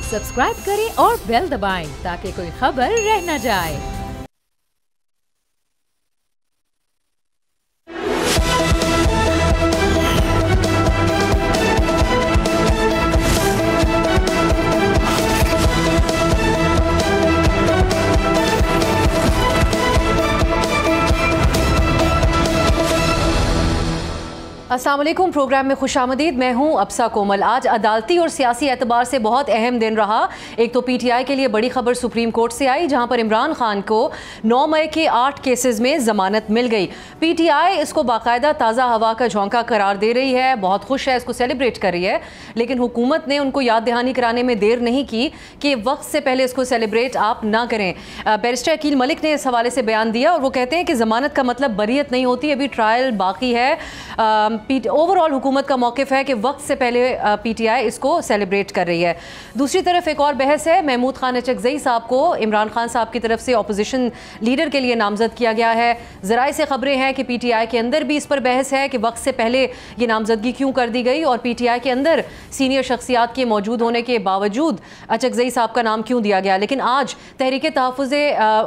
Subscribe करें और bell दबाएं ताकि कोई खबर रह न जाए। अस्सलाम वालेकुम, प्रोग्राम में खुशामदीद। मैं हूं अब्सा कोमल। आज अदालती और सियासी एतबार से बहुत अहम दिन रहा। एक तो PTI के लिए बड़ी खबर सुप्रीम कोर्ट से आई, जहां पर इमरान खान को 9 मई के 8 केसेस में ज़मानत मिल गई। PTI इसको बाकायदा ताज़ा हवा का झोंका करार दे रही है, बहुत खुश है, इसको सेलिब्रेट कर रही है। लेकिन हुकूमत ने उनको याद दहानी कराने में देर नहीं की कि वक्त से पहले इसको सेलिब्रेट आप ना करें। बैरिस्टर अकील मलिक ने इस हवाले से बयान दिया और वो कहते हैं कि ज़मानत का मतलब बरियत नहीं होती, अभी ट्रायल बाकी है। ओवरऑल हुकूमत का मौक़िफ़ है कि वक्त से पहले PTI इसको सेलिब्रेट कर रही है। दूसरी तरफ एक और बहस है, महमूद खान अचकज़ई साहब को इमरान खान साहब की तरफ से अपोजिशन लीडर के लिए नामज़द किया गया है। ज़राए से ख़बरें हैं कि PTI के अंदर भी इस पर बहस है कि वक्त से पहले ये नामज़दगी क्यों कर दी गई और PTI के अंदर सीनियर शख्सियात के मौजूद होने के बावजूद अचकज़ई साहब का नाम क्यों दिया गया। लेकिन आज तहरीक तहफ़्फ़ुज़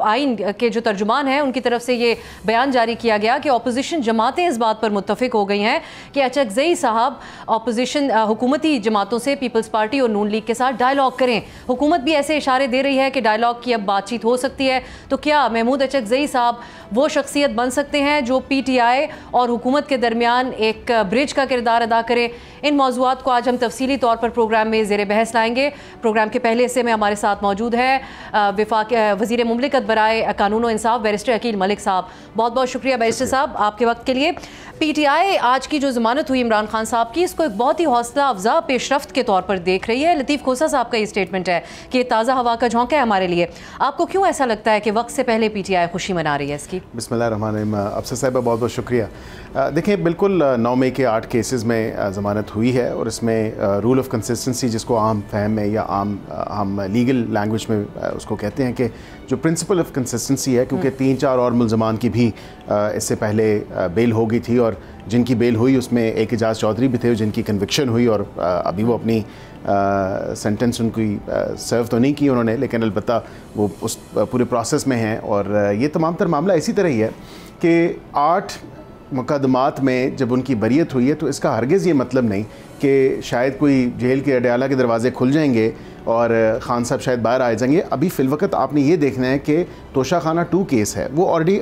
आइन के जो तर्जुमान हैं उनकी तरफ से ये बयान जारी किया गया कि अपोजिशन जमातें इस बात पर मुत्तफ़िक हो गई हैं कि अचकज़ई साहब अपोजिशन हुकूमती जमातों से पीपल्स पार्टी और नून लीग के साथ डायलॉग करें। हुकूमत भी ऐसे इशारे दे रही है कि डायलॉग की अब बातचीत हो सकती है। तो क्या महमूद अचकज़ई साहब वो शख्सियत बन सकते हैं जो PTI और हुकूमत के दरमियान एक ब्रिज का किरदार अदा करें? इन मौज़ूआत को आज हम तफसीली तौर पर प्रोग्राम में ज़ेर बहस लाएंगे। प्रोग्राम के पहले हिस्से में हमारे साथ मौजूद है वज़ीर मुमलिकत बराए कानून व इंसाफ बैरिस्टर अकील मलिक साहब। बहुत बहुत शुक्रिया बैरिस्टर साहब आपके वक्त के लिए। PTI आज की जो ज़मानत हुई इमरान खान साहब की, इसको एक बहुत ही हौसला अफजा पेशरफ्त के तौर पर देख रही है। लतीफ़ खोसा साहब का ये स्टेटमेंट है कि ये ताज़ा हवा का झोंका है हमारे लिए। आपको क्यों ऐसा लगता है कि वक्त से पहले PTI खुशी मना रही है इसकी? बिस्मिल्लाहिर्रहमानिर्रहीम। अफसर साहिबा बहुत बहुत शुक्रिया। देखिए, बिल्कुल 9 मई के 8 केसेस में ज़मानत हुई है और इसमें रूल ऑफ कंसिस्टेंसी, जिसको आम फहम में या आम लीगल लैंग्वेज में उसको कहते हैं कि जो प्रिंसिपल ऑफ कंसिस्टेंसी है, क्योंकि 3-4 और मुल्ज़मान की भी इससे पहले बेल हो गई थी और जिनकी बेल हुई उसमें एक एजाज़ चौधरी भी थे जिनकी कन्विक्शन हुई और अभी वो अपनी सेंटेंस उनकी सर्व तो नहीं की उन्होंने, लेकिन अलबत्ता वो उस पूरे प्रोसेस में हैं। और ये तमाम तर मामला इसी तरह ही है कि 8 मुकदमात में जब उनकी बरियत हुई है तो इसका हरगिज़ ये मतलब नहीं कि शायद कोई जेल के अडयाला के दरवाजे खुल जाएंगे और खान साहब शायद बाहर आ जाएंगे। अभी फ़िलवक़्त आपने ये देखना है कि तोशाखाना 2 केस है, वो ऑलरेडी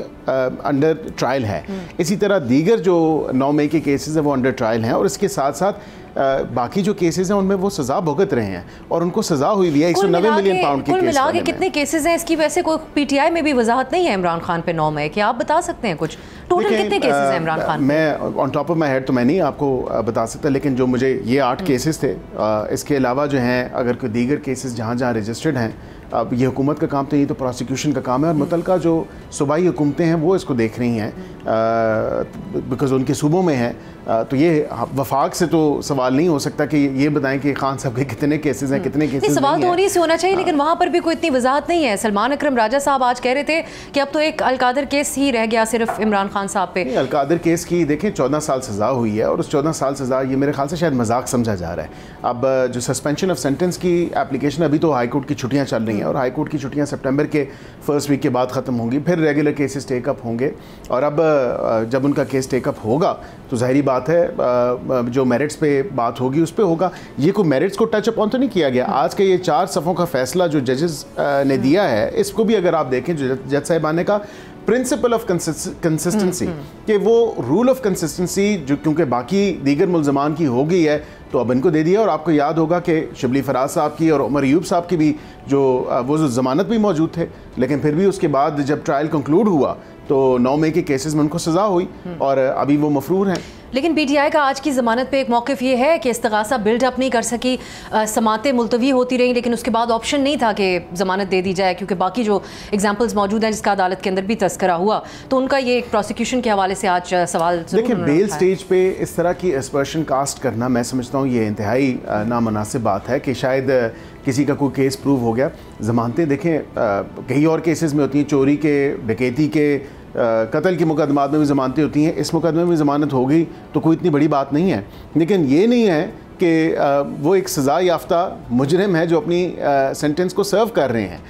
अंडर ट्रायल है। इसी तरह दीगर जो 9 मई के केसेस हैं वो अंडर ट्रायल हैं और इसके साथ साथ बाकी जो केसेस हैं उनमें वो सज़ा भुगत रहे हैं और उनको सज़ा हुई भी है 190 मिलियन पाउंड के केस। कुल मिला के कितने केसेस हैं इसकी? वैसे कोई PTI में भी वजाहत नहीं है इमरान खान पे 9 मई के, आप बता सकते हैं कुछ टोटल कितने केसेस हैं इमरान खान? मैं on top of my head तो मैं नहीं आपको बता सकता, लेकिन जो मुझे ये 8 केसेस थे, इसके अलावा जो हैं अगर कोई दीगर केसेस जहाँ जहाँ रजिस्टर्ड हैं, अब ये हुकूमत का काम तो, ये तो प्रोसिक्यूशन का काम है और मुतलका जो सूबाई हुकूमतें हैं वो इसको देख रही हैं बिकॉज उनके सूबों में है। तो ये वफाक से तो सवाल नहीं हो सकता कि ये बताएं कि खान साहब के कितने केसेस हैं, कितने केसेस सवाल तो उन्हीं से होना चाहिए, लेकिन वहाँ पर भी कोई इतनी वजाहत नहीं है। सलमान अकरम राजा साहब आज कह रहे थे कि अब तो एक अलकादर केस ही रह गया सिर्फ इमरान खान साहब पे। अलकादर केस की देखें 14 साल सज़ा हुई है और उस 14 साल सज़ा ये मेरे ख्याल से शायद मजाक समझा जा रहा है। अब जो सस्पेंशन ऑफ सेंटेंस की एप्लीकेशन, अभी तो हाई कोर्ट की छुट्टियाँ चल रही हैं और हाई कोर्ट की छुट्टियाँ सितंबर के फर्स्ट वीक के बाद ख़त्म होंगी, फिर रेगुलर केसेस टेकअप होंगे और अब जब उनका केस टेकअप होगा तो ज़ाहिरी बात है जो मेरिट्स पे बात होगी उस पे होगा। ये कोई मेरिट्स को टच अपॉन तो नहीं किया गया। आज के ये 4 सफ़ों का फ़ैसला जो जजेस ने दिया है, इसको भी अगर आप देखें जज साहिबाने का प्रिंसिपल ऑफ कंसिस्टेंसी कि वो रूल ऑफ कंसिस्टेंसी जो क्योंकि बाकी दीगर मुल्ज़मान की हो गई है तो अब इनको दे दिया। और आपको याद होगा कि शिबली फराज साहब की और उमर अयूब साहब की भी जो ज़मानत भी मौजूद थे, लेकिन फिर भी उसके बाद जब ट्रायल कंक्लूड हुआ तो 9 मई के केसेस में उनको सज़ा हुई और अभी वो मफरूर हैं। लेकिन PTI का आज की ज़मानत पे एक मौक़िफ़ ये है कि इस्तग़ासा बिल्डअप नहीं कर सकी, समातें मुलतवी होती रहीं, लेकिन उसके बाद ऑप्शन नहीं था कि ज़मानत दे दी जाए क्योंकि बाकी जो एग्जाम्पल्स मौजूद हैं जिसका अदालत के अंदर भी तस्करा हुआ, तो उनका ये प्रोसिक्यूशन के हवाले से आज सवाल। देखिए, बेल स्टेज पे इस तरह की एस्पर्शन कास्ट करना मैं समझता हूँ ये इंतहाई नामुनासिब बात है कि शायद किसी का कोई केस प्रूव हो गया। ज़मानतें देखें कई और केसेस में होती हैं, चोरी के, डकैती के, कत्ल के मुकदमात में भी ज़मानतें होती हैं। इस मुकदमे में भी ज़मानत हो गई तो कोई इतनी बड़ी बात नहीं है, लेकिन ये नहीं है कि वो एक सज़ा याफ्ता मुजरिम है जो अपनी सेंटेंस को सर्व कर रहे हैं,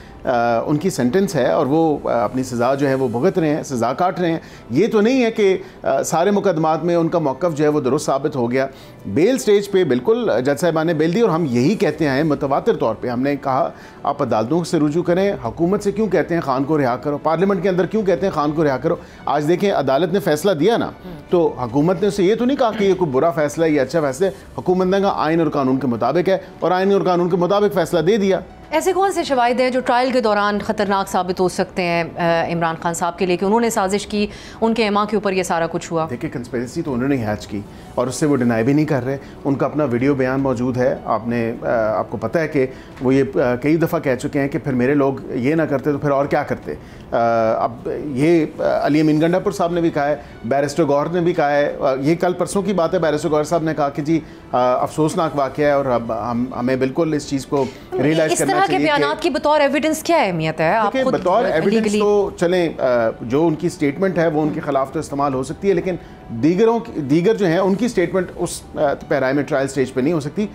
उनकी सेंटेंस है और वो अपनी सज़ा जो है वो भुगत रहे हैं, सज़ा काट रहे हैं। ये तो नहीं है कि सारे मुकदमात में उनका मौक़िफ़ जो है वो दुरुस्त साबित हो गया। बेल स्टेज पे बिल्कुल जज साहिबान ने बेल दी और हम यही कहते हैं मुतवातिर तौर पे, हमने कहा आप अदालतों से रुजू करें, हुकूमत से क्यों कहते हैं खान को रिहा करो, पार्लियामेंट के अंदर क्यों कहते हैं खान को रिहा करो। आज देखें अदालत ने फैसला दिया ना, तो हुकूमत ने उसे ये तो नहीं कहा कि ये कोई बुरा फैसला है या अच्छा फैसला है, हुकूमत ने कहा आइन और कानून के मुताबिक है और आइन और कानून के मुताबिक फैसला दे दिया। ऐसे कौन से शवाहिद हैं जो ट्रायल के दौरान ख़तरनाक साबित हो सकते हैं इमरान खान साहब के लिए कि उन्होंने साजिश की, उनके एमा के ऊपर ये सारा कुछ हुआ? देखिए कंस्पिरेसी तो उन्होंने हैच की और उससे वो डिनाई भी नहीं कर रहे। उनका अपना वीडियो बयान मौजूद है, आपको पता है कि वो ये कई दफ़ा कह चुके हैं कि फिर मेरे लोग ये ना करते तो फिर और क्या करते। अब ये अली अमीन गंडापुर साहब ने भी कहा है, बैरिस्टर गौहर ने भी कहा है, ये कल परसों की बात है, बैरिस्टर गौहर साहब ने कहा कि जी अफसोसनाक वाक़या है और अब हमें बिल्कुल इस चीज़ को रियलाइज़ करना चाहिए। बयानात की बतौर एविडेंस क्या अहमियत है? आप खुद बतौर एविडेंस तो चलें, जो उनकी स्टेटमेंट है वो उनके खिलाफ तो इस्तेमाल हो सकती है, लेकिन दीगर जो हैं उनकी स्टेटमेंट उस पैराए में ट्रायल स्टेज पे नहीं हो सकती।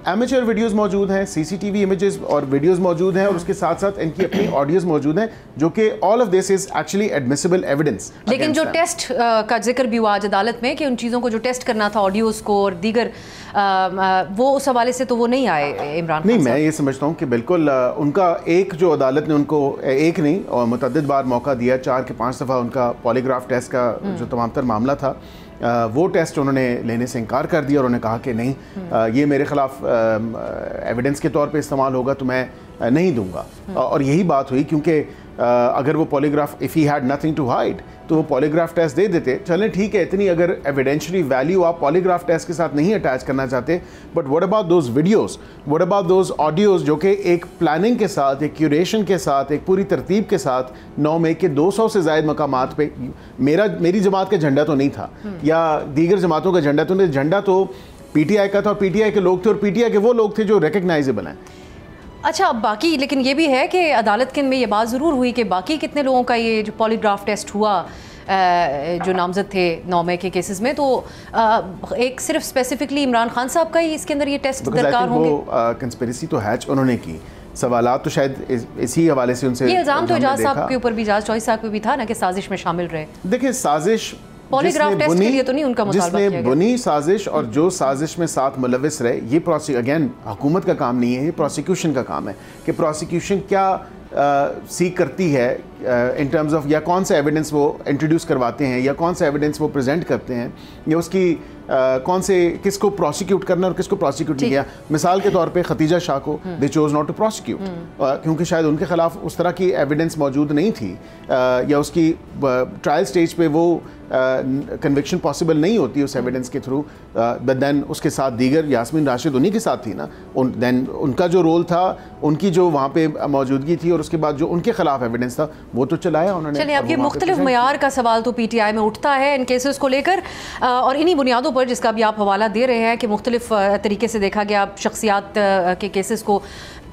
एमेचर वीडियोस मौजूद हैं, सीसीटीवी इमेजेस और वीडियोस मौजूद हैं और उसके साथ साथ इनकी अपनी ऑडियोज मौजूद हैं जो कि all of this is actually admissible evidence. लेकिन जो टेस्ट का जिक्र भी हुआ आज अदालत में कि उन चीज़ों को जो टेस्ट करना था ऑडियोज को और दीगर वो उस हवाले से तो वो नहीं आए इमरान खान। नहीं, मैं ये समझता हूँ कि बिल्कुल उनका एक जो अदालत ने उनको एक नहीं और मुतअद्दिद बार मौका दिया, 4 के 5 दफ़ा उनका पॉलीग्राफ टेस्ट का जो तमाम तर मामला था वो टेस्ट उन्होंने लेने से इनकार कर दिया और उन्होंने कहा कि नहीं, ये मेरे ख़िलाफ़ एविडेंस के तौर पे इस्तेमाल होगा तो मैं नहीं दूंगा। और यही बात हुई, क्योंकि अगर वो polygraph if he had nothing to hide तो वो पॉलीग्राफ टेस्ट दे देते। चलें ठीक है, इतनी अगर एविडेंशियली वैल्यू आप पॉलीग्राफ टेस्ट के साथ नहीं अटैच करना चाहते, but what about those videos, what about those audios जो कि एक प्लानिंग के साथ, एक क्यूरेशन के साथ, एक पूरी तरतीब के साथ 9 मई के 200 से ज़ायद मकामात पे मेरी जमात का झंडा तो नहीं था या दीगर जमातों का झंडा तो नहीं, झंडा तो PTI का था और PTI के लोग थे और PTI के वो लोग थे जो रिकग्नाइजेबल हैं। अच्छा, अब बाकी लेकिन ये भी है कि अदालत के में ये बात ज़रूर हुई कि बाकी कितने लोगों का ये जो पॉलीग्राफ टेस्ट हुआ जो नामजद थे 9 मई के केसेस में, तो एक सिर्फ स्पेसिफिकली इमरान खान साहब का ही इसके अंदर ये टेस्ट दरकार होंगे। वो कंस्पिरेसी तो हैच उन्होंने की, सवालात तो शायद इसी हवाले से उनसे ये इल्ज़ाम तो एजाज साहब के ऊपर भी, एजाज चौधरी साहब पे भी था ना कि साजिश में शामिल रहे। देखिए साजिश पॉलीग्राफ टेस्ट के लिए तो नहीं उनका मुतालबा किया गया। जिसने बुनी साजिश और जो साजिश में साथ मुलविस रहे, ये अगेन हुकूमत का काम नहीं है, ये प्रोसिक्यूशन का काम है कि प्रोसिक्यूशन क्या सीख करती है इन टर्म्स ऑफ या कौन सा एविडेंस वो इंट्रोड्यूस करवाते हैं या कौन सा एविडेंस वो प्रेजेंट करते हैं या उसकी कौन से किसको प्रोसिक्यूट करना और किसको प्रोसिक्यूट नहीं किया। मिसाल के तौर पे खतीजा शाह को दे चोज नॉट टू प्रोसिक्यूट क्योंकि शायद उनके खिलाफ उस तरह की एविडेंस मौजूद नहीं थी या उसकी ट्रायल स्टेज पे वो कन्विक्शन पॉसिबल नहीं होती उस एविडेंस के थ्रू। बट देन उसके साथ दीगर यास्मीन राशिद उन्हीं के साथ थी ना, देन उनका जो रोल था, उनकी जो वहाँ पे मौजूदगी थी और उसके बाद जो उनके खिलाफ एविडेंस था वो तो चलाया उन्होंने। चलिए, अब ये मुख्तलिफ मयार का सवाल तो PTI में उठता है इन केसेस को लेकर और इन्हीं बुनियादों पर जिसका भी आप हवाला दे रहे हैं कि मुख्तलिफ तरीके से देखा गया शख्सियात के केसेस को।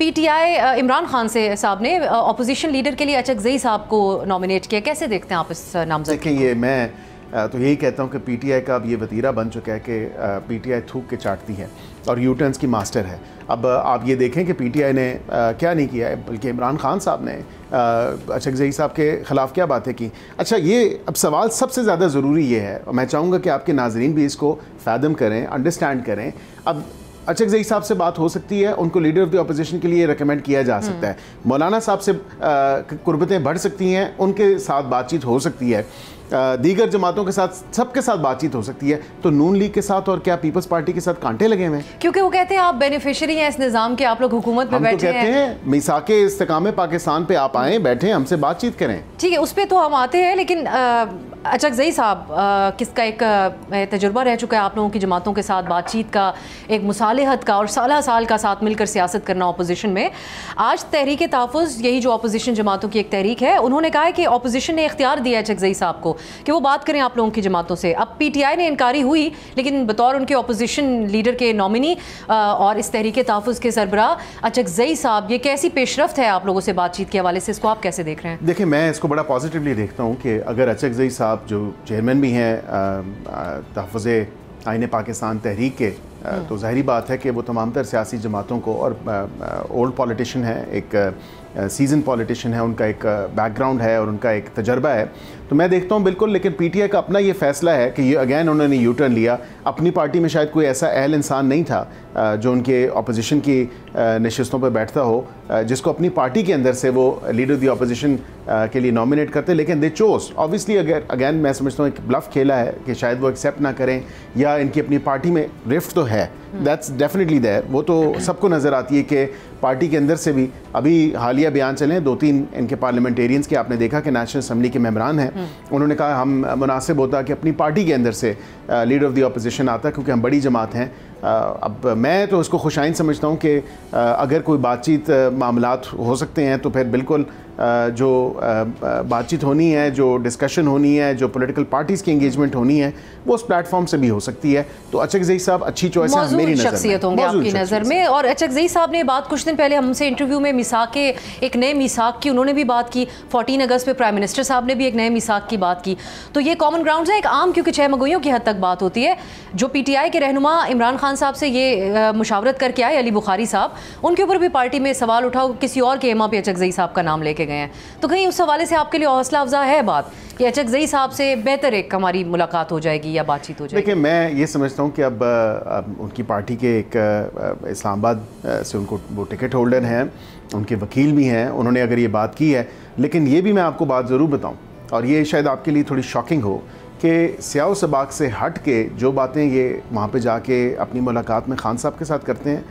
PTI इमरान खान से साहब ने अपोजिशन लीडर के लिए अचकज़ई साहब को नॉमिनेट किया, कैसे देखते हैं आप इस नामज़द? देखिए, ये मैं तो यही कहता हूँ कि PTI का अब ये वतीरा बन चुका है कि PTI थूक के चाटती है और यूटर्न्स की मास्टर है। अब आप ये देखें कि PTI ने क्या नहीं किया है, बल्कि इमरान खान साहब ने अचकज़ई साहब के ख़िलाफ़ क्या बातें की। अच्छा, ये अब सवाल सबसे ज़्यादा ज़रूरी ये है और मैं चाहूँगा कि आपके नाज़रीन भी इसको फ़ादम करें, अंडरस्टैंड करें। अब अचकज़ई साहब से बात हो सकती है, उनको लीडर ऑफ द अपोजिशन के लिए रिकमेंड किया जा सकता है। मौलाना साहब से कुर्बतें बढ़ सकती हैं, उनके साथ बातचीत हो सकती है, दीगर जमातों के साथ, सबके साथ बातचीत हो सकती है। तो नून लीग के साथ और क्या पीपल्स पार्टी के साथ कांटे लगे हुए हैं? क्योंकि वो कहते हैं आप बेनिफिशियरी हैं इस निज़ाम के, आप लोग हुकूमत में बैठे हैं। हम तो कहते हैं मिसाके इस्तेकामे पाकिस्तान पे आप आएँ, बैठें, हमसे बातचीत करें। ठीक है, उस पर तो हम आते हैं, लेकिन अचकज़ई साहब किसका एक तजुर्बा रह चुका है आप लोगों की जमातों के साथ बातचीत का, एक मुसालहत का और साल का साथ मिलकर सियासत करना अपोजिशन में। आज तहरीक तहफ़्फ़ुज़, यही जो अपोजिशन जमातों की एक तहरीक है, उन्होंने कहा है कि अपोजिशन ने इख्तियार दिया अचकज़ई साहब को कि वो बात करें आप लोगों की जमातों से। अब PTI ने इनकारी हुई, लेकिन बतौर उनके अपोजिशन लीडर के नॉमिनी और इस तहरीक तहफ़्फ़ुज़ के सरबराह अचकज़ई साहब, ये कैसी पेशरफ्त है आप लोगों से बातचीत के हवाले से, इसको आप कैसे देख रहे हैं? देखिए, मैं इसको बड़ा पॉजिटिवली देखता हूँ कि अगर अचकज़ई साहब जो चेयरमैन भी हैं तहफ़्फ़ुज़ आईन पाकिस्तान तहरीक के तो ज़ाहिरी बात है कि वो तमाम तर सियासी जमातों को, और ओल्ड पॉलिटिशियन है, एक सीजन पॉलिटिशियन है, उनका एक बैकग्राउंड है और उनका एक तजर्बा है, तो मैं देखता हूँ बिल्कुल। लेकिन पीटीआई का अपना ये फ़ैसला है कि ये अगेन उन्होंने यू टर्न लिया। अपनी पार्टी में शायद कोई ऐसा अहल इंसान नहीं था जो उनके अपोजिशन की नशिस्तों पर बैठता हो, जिसको अपनी पार्टी के अंदर से वो लीडर ऑफ द अपोजिशन के लिए नॉमिनेट करते, लेकिन दे चोज ऑब्वियसली। अगेन मैं समझता हूँ एक ब्लफ खेला है कि शायद वो एक्सेप्ट ना करें, या इनकी अपनी पार्टी में रिफ्ट तो है, दैट्स डेफिनेटली देयर, वो तो सबको नज़र आती है कि पार्टी के अंदर से भी। अभी हालिया बयान चले 2-3 इनके पार्लियामेंटेरियंस के, आपने देखा कि नेशनल असम्बली के मेंबरान हैं, उन्होंने कहा हम मुनासिब होता कि अपनी पार्टी के अंदर से लीडर ऑफ द अपोजिशन आता, क्योंकि हम बड़ी जमात हैं। अब मैं तो इसको खुशाइन समझता हूँ कि अगर कोई बातचीत मामलात हो सकते हैं तो फिर बिल्कुल जो बातचीत होनी है, जो डिस्कशन होनी है, जो पॉलिटिकल पार्टीज़ की एंगेजमेंट होनी है, वो उस प्लेटफॉर्म से भी हो सकती है। तो अचकज़ई साहब अच्छी चॉइस है मेरी नज़र में, शख्सियत होंगे आपकी नज़र में। और अचकज़ई साहब ने बात कुछ दिन पहले हमसे इंटरव्यू में मिसाक के एक नए मिसाक की उन्होंने भी बात की। 14 अगस्त पे प्राइम मिनिस्टर साहब ने भी एक नए मिसाक की बात की। तो ये कॉमन ग्राउंड है एक आम, क्योंकि 6 मगोइयों की हद तक बात होती है। जो पीटीआई के रहनुमा इमरान खान साहब से ये मुशावरत करके आए अली बुखारी साहब, उनके ऊपर भी पार्टी में सवाल उठाओ, किसी और के एमा पे अचकज़ई साहब का नाम लेके गए हैं। तो कहीं उस हवाले से आपके लिए हौसला अफजा है बात कि अचकज़ई साहब से बेहतर एक हमारी मुलाकात हो जाएगी या बातचीत हो जाएगी? देखिए, मैं ये समझता हूँ कि अब उनकी पार्टी के एक इस्लामाबाद से उनको वो टिकट होल्डर हैं, उनके वकील भी हैं, उन्होंने अगर ये बात की है। लेकिन ये भी मैं आपको बात ज़रूर बताऊँ, और ये शायद आपके लिए थोड़ी शॉकिंग हो, कि स्याह सबाक से हट के जो बातें ये वहाँ पे जाके अपनी मुलाकात में खान साहब के साथ करते हैं,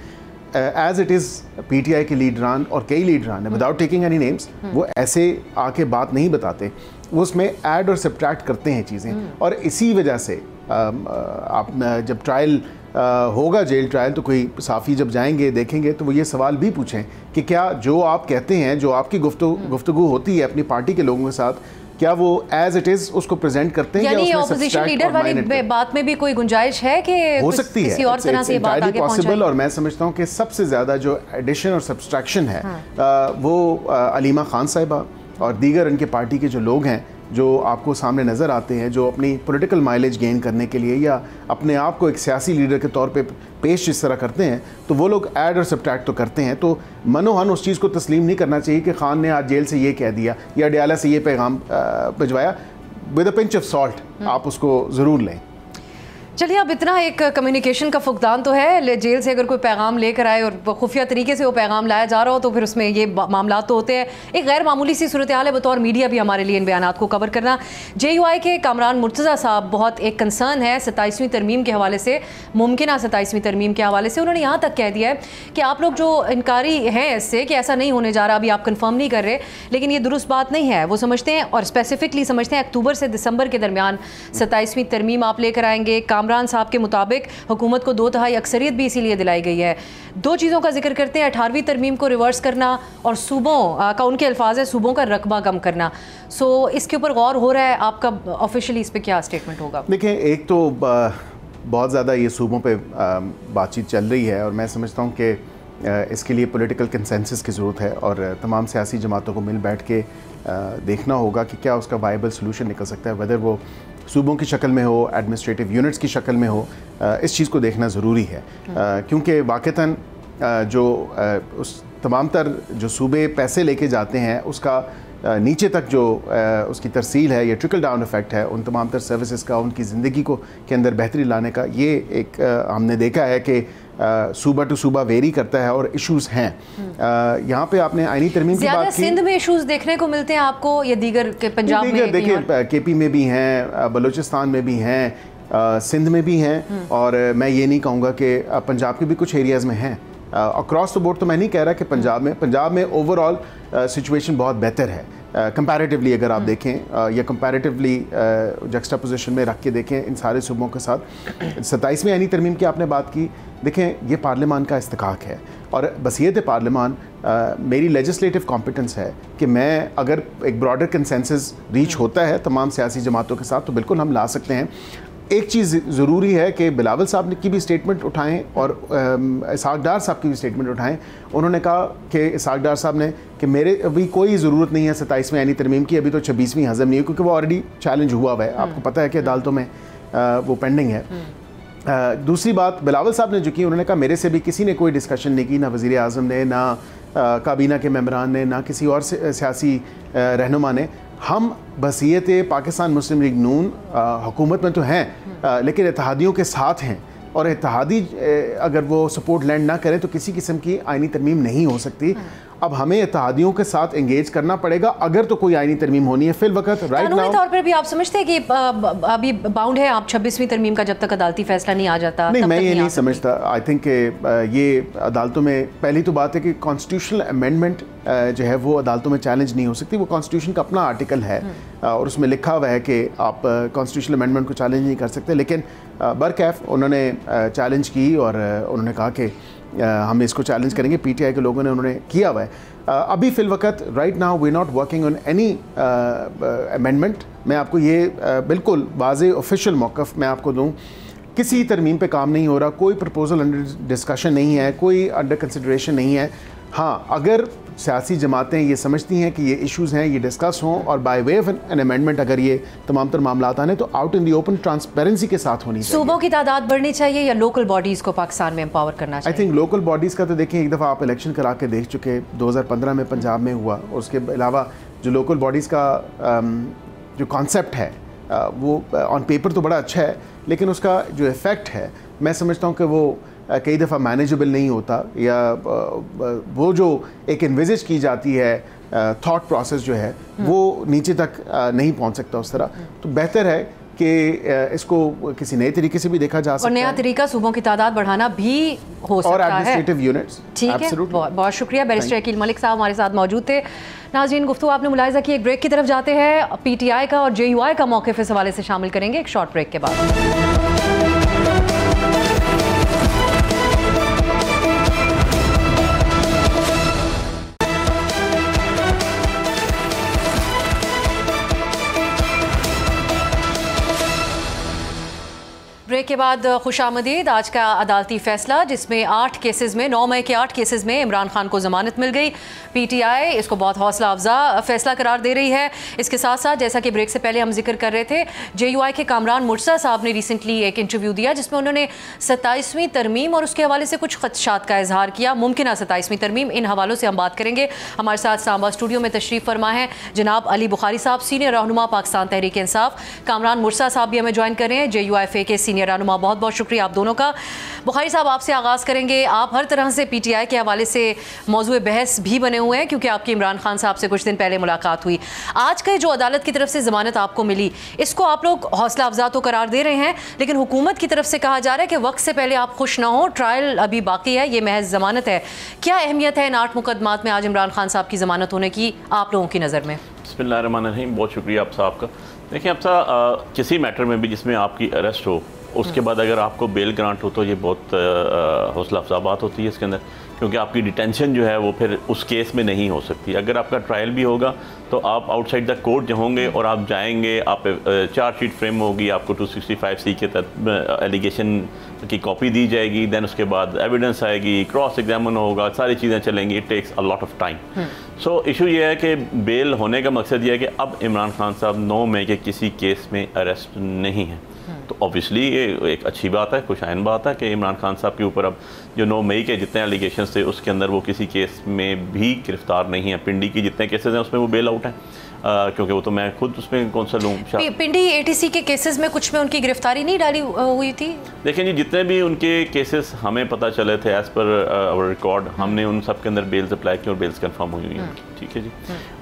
एज इट इज़ पीटीआई के लीडरान और कई लीडरान है, विदाउट टेकिंग एनी नेम्स, वो ऐसे आके बात नहीं बताते, वो उसमें ऐड और सब्ट्रैक्ट करते हैं चीज़ें। और इसी वजह से आप जब ट्रायल होगा, जेल ट्रायल, तो कोई साफ़ी जब जाएंगे देखेंगे तो वो ये सवाल भी पूछें कि क्या जो आप कहते हैं, जो आपकी गुफ्तगू होती है अपनी पार्टी के लोगों के साथ, क्या वो एज इट इज़ उसको प्रेजेंट करते हैं? यानी ऑपोजिशन लीडर वाली बात में भी कोई गुंजाइश है कि हो सकती है, किसी और तरह से बात आगे पॉसिबल। और मैं समझता हूँ कि सबसे ज़्यादा जो एडिशन और सब्सट्रैक्शन है वो अलीमा खान साहिबा और दीगर इनके पार्टी के जो लोग हैं, जो आपको सामने नज़र आते हैं, जो अपनी पॉलिटिकल माइलेज गेन करने के लिए या अपने आप को एक सियासी लीडर के तौर पे पेश जिस तरह करते हैं, तो वो लोग ऐड और सब्ट्रैक्ट तो करते हैं। तो मनोहन उस चीज़ को तस्लीम नहीं करना चाहिए कि खान ने आज जेल से ये कह दिया या डयाला से ये पैगाम भिजवाया। With a pinch of salt आप उसको ज़रूर लें। चलिए, अब इतना एक कम्युनिकेशन का फुकदान तो है, जेल से अगर कोई पैगाम लेकर आए और खुफिया तरीके से वो पैगाम लाया जा रहा हो तो फिर उसमें ये मामला तो होते हैं। एक गैर मामूली सी सूरत हाल है बतौर मीडिया भी हमारे लिए इन बयानात को कवर करना। JUI के कामरान मुर्तज़ा साहब बहुत एक कंसर्न है 27वीं तरमीम के हवाले से, मुमकिन 27वीं तरमीम के हवाले से। उन्होंने यहाँ तक कह दिया है कि आप लोग जो इनकारी हैं इससे कि ऐसा नहीं होने जा रहा, अभी आप कन्फर्म नहीं कर रहे, लेकिन ये दुरुस्त बात नहीं है। वो समझते हैं और स्पेसिफिकली समझते हैं अक्टूबर से दिसंबर के दरमियान 27वीं तरमीम आप लेकर आएंगे। कामरान साहब के मुताबिक हुकूमत को 2/3 अक्सरियत भी इसीलिए दिलाई गई है। दो चीज़ों का जिक्र करते हैं, 18वीं तरमीम को रिवर्स करना और सूबों का, उनके अल्फाज है, सूबों का रकबा कम करना। सो इसके ऊपर गौर हो रहा है, आपका ऑफिशियली इस पर क्या स्टेटमेंट होगा? देखिए, एक तो बहुत ज़्यादा ये सूबों पे बातचीत चल रही है और मैं समझता हूँ कि इसके लिए पॉलिटिकल कंसेंसस की ज़रूरत है और तमाम सियासी जमातों को मिल बैठ के देखना होगा कि क्या उसका वाइबल सोल्यूशन निकल सकता है, वेदर वो सूबों की शक्ल में हो, एडमिनिस्ट्रेटिव यूनिट्स की शक्ल में हो। इस चीज़ को देखना ज़रूरी है क्योंकि वाक़तन जो उस तमाम तर जो सूबे पैसे लेके जाते हैं उसका नीचे तक जो उसकी तरसील है, ये ट्रिकल डाउन इफ़ेक्ट है उन तमाम तर सर्विसेज का, उनकी ज़िंदगी को के अंदर बेहतरी लाने का, ये एक हमने देखा है कि सूबा टू सूबा वेरी करता है और इश्यूज़ हैं। यहाँ पे आपने आईनी तरमीम की बात की, सिंध में इश्यूज़ देखने को मिलते हैं आपको या दीगर के पंजाब में? देखिए, KP में भी हैं, बलूचिस्तान में भी हैं, सिंध में भी हैं और मैं ये नहीं कहूँगा कि पंजाब के भी कुछ एरियाज़ में हैं। अक्रॉस द बोर्ड तो मैं नहीं कह रहा कि पंजाब में ओवरऑल सिचुएशन बहुत बेहतर है कंपैरेटिवली, अगर आप देखें या कंपैरेटिवली जक्सटापोजिशन में रख के देखें इन सारे सूबों के साथ। 27वीं आईनी तरमीम की आपने बात की, देखें ये पार्लियामान का इस्तिकाक है और बसीयत पार्लियामान मेरी लेजिस्लेटिव कॉम्पिटेंस है कि मैं अगर एक ब्रॉडर कंसेंसस रीच होता है तमाम सियासी जमातों के साथ तो बिल्कुल हम ला सकते हैं। एक चीज़ ज़रूरी है कि बिलावल साहब की भी स्टेटमेंट उठाएं और इसहाक डार साहब की भी स्टेटमेंट उठाएं। उन्होंने कहा कि इसहाक डार साहब ने कि मेरे अभी कोई ज़रूरत नहीं है 27वीं आईनी तरमीम की, अभी तो 26वीं हज़म नहीं है क्योंकि वो ऑलरेडी चैलेंज हुआ है, आपको पता है कि अदालतों में वो पेंडिंग है। दूसरी बात बिलावल साहब ने जो की, उन्होंने कहा मेरे से भी किसी ने कोई डिस्कशन नहीं की, ना वज़ीर आज़म ने, ना काबीना के मेंबरान ने, ना किसी और सियासी रहनुमा ने। हम बसीयत पाकिस्तान मुस्लिम लीग नून हुकूमत में तो हैं, लेकिन इत्तेहादियों के साथ हैं, और इत्तेहादी अगर वो सपोर्ट लैंड ना करें तो किसी किस्म की आइनी तरमीम नहीं हो सकती। अब हमें इत्तेहादियों के साथ एंगेज करना पड़ेगा अगर तो कोई आइनी तरमीम होनी है। फिल वक्त राइट नाउ तौर पर भी आप समझते हैं कि अभी बाउंड है आप 26वीं तरमीम का जब तक अदालती फैसला नहीं आ जाता? नहीं, मैं ये नहीं समझता। आई थिंक ये अदालतों में पहली तो बात है कि कॉन्स्टिट्यूशनल अमेंडमेंट जो है वो अदालतों में चैलेंज नहीं हो सकती। वो कॉन्स्टिट्यूशन का अपना आर्टिकल है और उसमें लिखा हुआ है कि आप कॉन्स्टिट्यूशनल अमेंडमेंट को चैलेंज नहीं कर सकते, लेकिन बरकैफ उन्होंने चैलेंज की और उन्होंने कहा कि हम इसको चैलेंज करेंगे। पीटीआई के लोगों ने उन्होंने किया हुआ है। अभी फ़िल वक्त right now we not working on any amendment. मैं आपको ये बिल्कुल वाज़ेह ऑफिशियल मौक़िफ़ मैं आपको दूँ, किसी तरमीम पे काम नहीं हो रहा, कोई प्रपोजल अंडर डिस्कशन नहीं है, कोई अंडर कंसिडरेशन नहीं है। हाँ, अगर सियासी जमातें ये समझती हैं कि ये इश्यूज़ हैं, ये डिस्कस हों और by way of an amendment अगर ये तमाम तर मामलात आने तो out in the open transparency के साथ होनी चाहिए। सूबों की तादाद बढ़नी चाहिए या लोकल बॉडीज़ को पाकिस्तान में एम्पावर करना चाहिए? आई थिंक लोकल बॉडीज़ का तो देखें, एक दफ़ा आप इलेक्शन करा के देख चुके, 2015 में पंजाब में हुआ। उसके अलावा जो लोकल बॉडीज़ का जो कॉन्सेप्ट है वो ऑन पेपर तो बड़ा अच्छा है, लेकिन उसका जो इफ़ेक्ट है मैं समझता हूँ कि वो कई दफ़ा मैनेजेबल नहीं होता, या वो जो एक इन्विजिज की जाती है थॉट प्रोसेस जो है वो नीचे तक नहीं पहुंच सकता उस तरह। तो बेहतर है कि इसको किसी नए तरीके से भी देखा जा सकता है, और नया तरीका सूबों की तादाद बढ़ाना भी हो सकता है, और एडमिनिस्ट्रेटिव यूनिट्स। ठीक है, बहुत शुक्रिया। बैरिस्टर अकील मलिक साहब हमारे साथ मौजूद थे। नाज़रीन, गुफ्तगू आपने मुलाहिज़ा की। एक ब्रेक की तरफ जाते हैं। पीटीआई का और जेयूआई का मौक़िफ़ इस हवाले से शामिल करेंगे एक शॉर्ट ब्रेक के बाद। ब्रेक के बाद खुशामदीद। आज का अदालती फैसला जिसमें 8 केसेस में 9 मई के 8 केसेस में इमरान खान को ज़मानत मिल गई। पीटीआई इसको बहुत हौसला अफजा फैसला करार दे रही है। इसके साथ साथ जैसा कि ब्रेक से पहले हम जिक्र कर रहे थे, जेयूआई के कामरान मुर्तज़ा साहब ने रिसेंटली एक इंटरव्यू दिया जिसमें उन्होंने 27वीं तरमीम और उसके हवाले से कुछ खदशात का इजहार किया। मुमकिन 27वीं तरमीम, इन हवालों से हम बात करेंगे। हमारे साथ इस्लामाबाद स्टूडियो में तशरीफ़ फरमा है जनाब अली बुखारी साहब, सीनियर रहनुमा पाकिस्तान तहरीक इंसाफ। कामरान मुर्तज़ा साहब भी हमें ज्वाइन कर रहे हैं, जेयूआईएफ के सीनियर रहनुमा। बहुत बहुत शुक्रिया आप दोनों का। बुखारी साहब, आपसे आगाज़ करेंगे। आप हर तरह से पीटीआई के हवाले से मौजूद बहस भी बने हुए हैं क्योंकि आपकी इमरान खान साहब से कुछ दिन पहले मुलाकात हुई। आज का जो अदालत की तरफ से ज़मानत आपको मिली, इसको आप लोग हौसला अफजा तो करार दे रहे हैं, लेकिन हुकूमत की तरफ से कहा जा रहा है कि वक्त से पहले आप खुश ना हो, ट्रायल अभी बाकी है, ये महज ज़मानत है। क्या अहमियत है इन 8 मुकदमात में आज इमरान खान साहब की ज़मानत होने की आप लोगों की नज़र में? बिस्मिल्लाहिर्रहमानिर्रहीम। बहुत शुक्रिया आप साहब का। देखिए आप साहब, किसी मैटर में भी जिसमें आपकी अरेस्ट हो, उसके बाद अगर आपको बेल ग्रांट हो तो ये बहुत हौसला अफजा बात होती है इसके अंदर, क्योंकि आपकी डिटेंशन जो है वो फिर उस केस में नहीं हो सकती। अगर आपका ट्रायल भी होगा तो आप आउटसाइड द कोर्ट जो होंगे और आप जाएंगे, आप चार्जशीट फ्रेम होगी, आपको 265C के तहत एलिगेशन की कॉपी दी जाएगी, देन उसके बाद एविडेंस आएगी, क्रॉस एग्जामिन होगा, सारी चीज़ें चलेंगी। It takes a lot of time. So issue ये है कि बेल होने का मकसद ये है कि अब इमरान खान साहब 9 मई के किसी केस में अरेस्ट नहीं है। तो ऑब्वियसली ये एक अच्छी बात है, खुशाइन बात है कि इमरान खान साहब के ऊपर अब जो 9 मई के जितने एलिगेशंस थे उसके अंदर वो किसी केस में भी गिरफ्तार नहीं है। पिंडी की जितने केसेस हैं उसमें वो बेल आउट हैं, क्योंकि वो तो मैं खुद उसमें कौन सा लूँ। पिंडी एटीसी के केसेस में कुछ में उनकी गिरफ्तारी नहीं डाली हुई थी। देखें जी, जितने भी उनके केसेस हमें पता चले थे एज़ पर आवर रिकॉर्ड, हमने उन सब के अंदर बेल्स अप्लाई की और बेल्स कंफर्म हुई हैं। ठीक है जी।